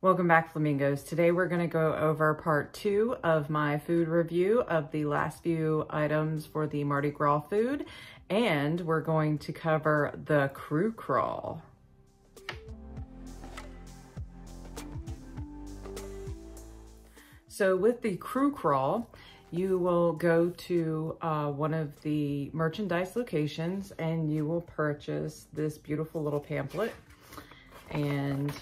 Welcome back, Flamingos. Today we're going to go over part 2 of my food review of the last few items for the Mardi Gras food, and we're going to cover the crew crawl. So with the crew crawl, you will go to one of the merchandise locations and you will purchase this beautiful little pamphlet, and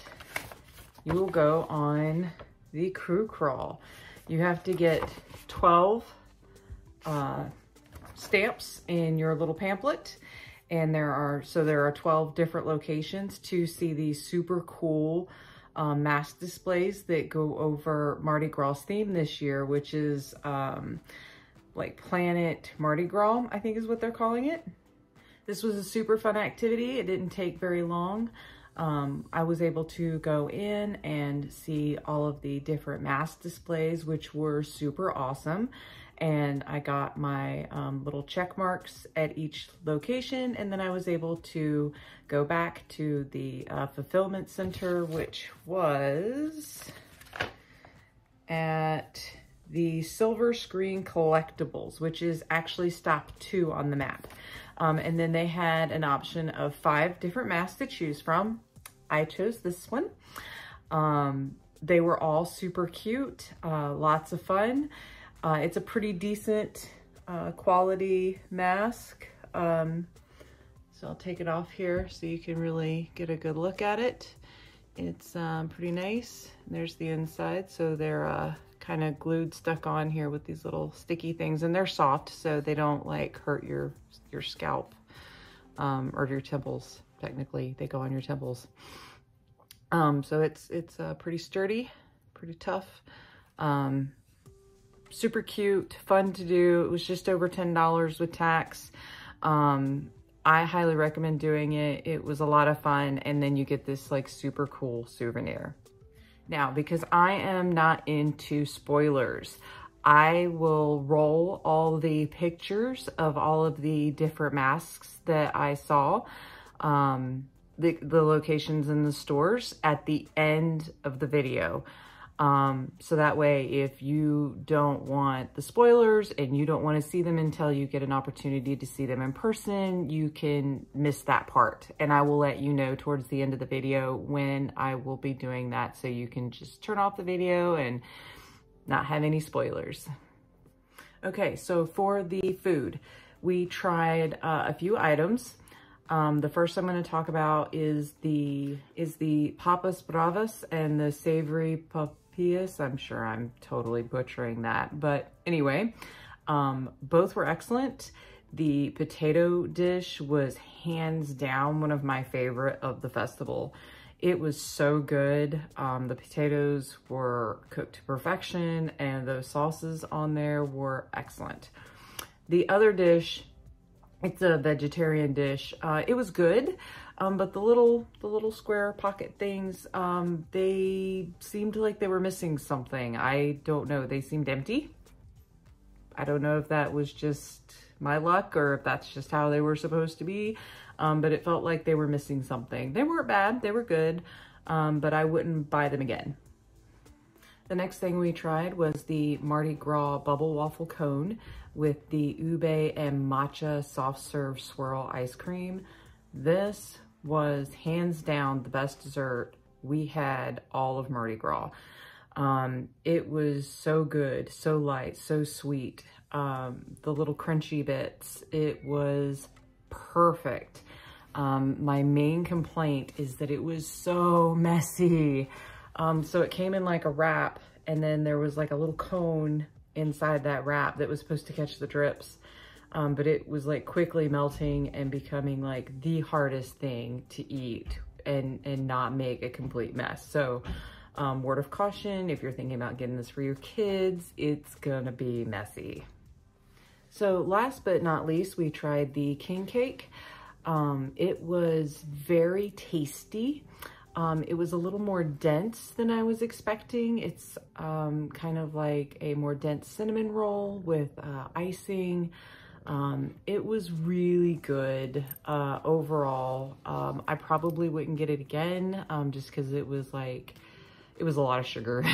you will go on the crew crawl. You have to get 12 stamps in your little pamphlet, and there are 12 different locations to see these super cool mask displays that go over Mardi Gras theme this year, which is like Planet Mardi Gras, I think is what they're calling it. This was a super fun activity. It didn't take very long. I was able to go in and see all of the different mask displays, which were super awesome. And I got my little check marks at each location. And then I was able to go back to the fulfillment center, which was at the Silver Screen Collectibles, which is actually stop 2 on the map. And then they had an option of 5 different masks to choose from. I chose this one. They were all super cute, lots of fun. It's a pretty decent quality mask. So I'll take it off here so you can really get a good look at it. It's pretty nice. There's the inside. So they're kind of glued, stuck on here with these little sticky things, and they're soft, so they don't like hurt your scalp or your temples. Technically, they go on your temples. So it's pretty sturdy, pretty tough, super cute, fun to do. It was just over $10 with tax. I highly recommend doing it. It was a lot of fun, and then you get this like super cool souvenir. Now, because I am not into spoilers, I will roll all the pictures of all of the different masks that I saw, the locations in the stores at the end of the video. So that way, if you don't want the spoilers and you don't want to see them until you get an opportunity to see them in person, you can miss that part. And I will let you know towards the end of the video when I will be doing that, so you can just turn off the video and not have any spoilers. Okay, so for the food, we tried a few items. The first I'm going to talk about is the Puppies Bravas and the Savory Puppies. I'm sure I'm totally butchering that, but anyway, both were excellent. The potato dish was hands down one of my favorite of the festival. It was so good. The potatoes were cooked to perfection, and those sauces on there were excellent. The other dish, it's a vegetarian dish. It was good, but the little square pocket things, they seemed like they were missing something. I don't know. They seemed empty. I don't know if that was just my luck or if that's just how they were supposed to be, but it felt like they were missing something. They weren't bad. They were good, but I wouldn't buy them again. The next thing we tried was the Mardi Gras Bubble Waffle Cone with the ube and matcha soft serve swirl ice cream. This was hands down the best dessert we had all of Mardi Gras. It was so good, so light, so sweet. The little crunchy bits, it was perfect. My main complaint is that it was so messy. So it came in like a wrap, and then there was like a little cone inside that wrap that was supposed to catch the drips. But it was like quickly melting and becoming like the hardest thing to eat and not make a complete mess. So word of caution, if you're thinking about getting this for your kids, it's gonna be messy. So last but not least, we tried the king cake. It was very tasty. It was a little more dense than I was expecting. It's kind of like a more dense cinnamon roll with icing. It was really good overall. I probably wouldn't get it again just because it was like it was a lot of sugar.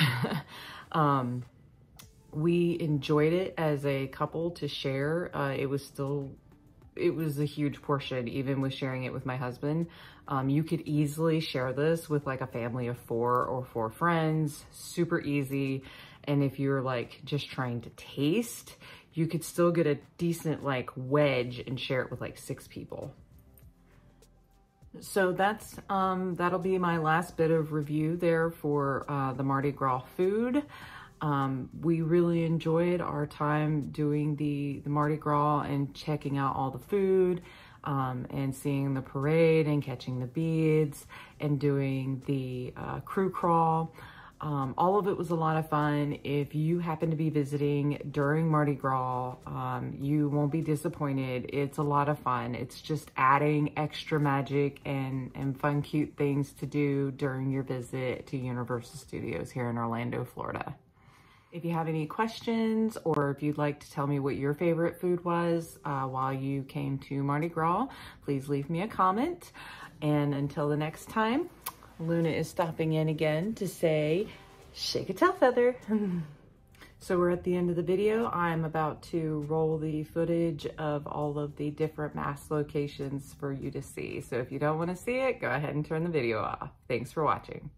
We enjoyed it as a couple to share. It was a huge portion, even with sharing it with my husband. You could easily share this with like a family of 4 or 4 friends, super easy. And if you're like just trying to taste, you could still get a decent like wedge and share it with like 6 people. So that's, that'll be my last bit of review there for the Mardi Gras food. We really enjoyed our time doing the Mardi Gras and checking out all the food, and seeing the parade and catching the beads and doing the crew crawl. All of it was a lot of fun. If you happen to be visiting during Mardi Gras, you won't be disappointed. It's a lot of fun. It's just adding extra magic and fun, cute things to do during your visit to Universal Studios here in Orlando, Florida. If you have any questions, or if you'd like to tell me what your favorite food was while you came to Mardi Gras, please leave me a comment. And until the next time, Luna is stopping in again to say, shake a tail feather. So we're at the end of the video. I'm about to roll the footage of all of the different mask locations for you to see. So if you don't want to see it, go ahead and turn the video off. Thanks for watching.